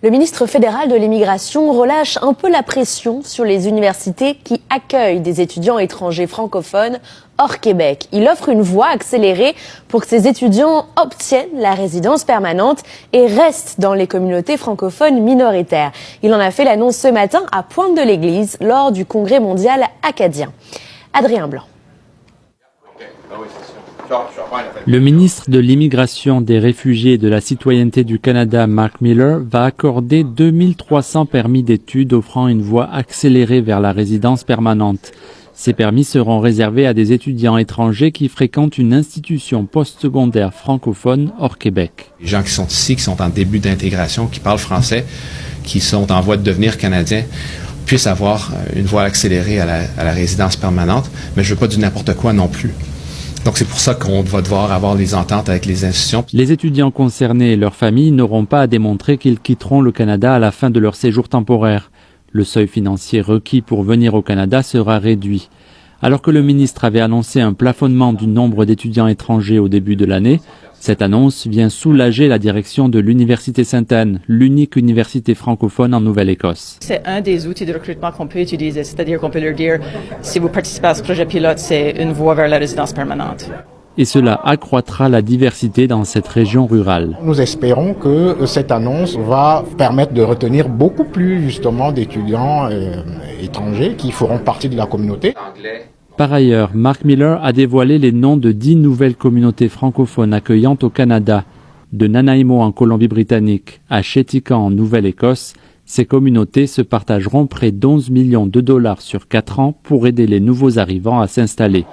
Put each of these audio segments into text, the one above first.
Le ministre fédéral de l'immigration relâche un peu la pression sur les universités qui accueillent des étudiants étrangers francophones hors Québec. Il offre une voie accélérée pour que ces étudiants obtiennent la résidence permanente et restent dans les communautés francophones minoritaires. Il en a fait l'annonce ce matin à Pointe-de-l'Église lors du Congrès mondial acadien. Adrien Blanc. Le ministre de l'Immigration, des Réfugiés et de la Citoyenneté du Canada, Mark Miller, va accorder 2300 permis d'études offrant une voie accélérée vers la résidence permanente. Ces permis seront réservés à des étudiants étrangers qui fréquentent une institution postsecondaire francophone hors Québec. Les gens qui sont ici, qui sont en début d'intégration, qui parlent français, qui sont en voie de devenir canadiens, puissent avoir une voie accélérée à la résidence permanente, mais je ne veux pas du n'importe quoi non plus. Donc c'est pour ça qu'on va devoir avoir les ententes avec les institutions. Les étudiants concernés et leurs familles n'auront pas à démontrer qu'ils quitteront le Canada à la fin de leur séjour temporaire. Le seuil financier requis pour venir au Canada sera réduit. Alors que le ministre avait annoncé un plafonnement du nombre d'étudiants étrangers au début de l'année, cette annonce vient soulager la direction de l'Université Sainte-Anne, l'unique université francophone en Nouvelle-Écosse. C'est un des outils de recrutement qu'on peut utiliser, c'est-à-dire qu'on peut leur dire, si vous participez à ce projet pilote, c'est une voie vers la résidence permanente. Et cela accroîtra la diversité dans cette région rurale. Nous espérons que cette annonce va permettre de retenir beaucoup plus justement d'étudiants étrangers qui feront partie de la communauté. Par ailleurs, Mark Miller a dévoilé les noms de 10 nouvelles communautés francophones accueillantes au Canada. De Nanaimo en Colombie-Britannique à Chéticamp en Nouvelle-Écosse, ces communautés se partageront près d'11 millions de dollars sur 4 ans pour aider les nouveaux arrivants à s'installer.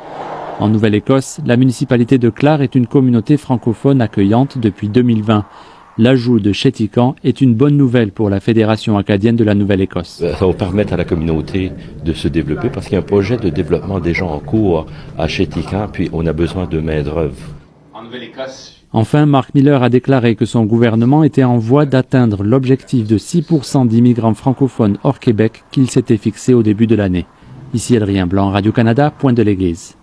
En Nouvelle-Écosse, la municipalité de Clare est une communauté francophone accueillante depuis 2020. L'ajout de Chéticamp est une bonne nouvelle pour la Fédération acadienne de la Nouvelle-Écosse. Ça va permettre à la communauté de se développer parce qu'il y a un projet de développement déjà en cours à Chéticamp, puis on a besoin de main-d'œuvre. Enfin, Mark Miller a déclaré que son gouvernement était en voie d'atteindre l'objectif de 6% d'immigrants francophones hors Québec qu'il s'était fixé au début de l'année. Ici Adrien Blanc, Radio-Canada, Pointe-de-l'Église.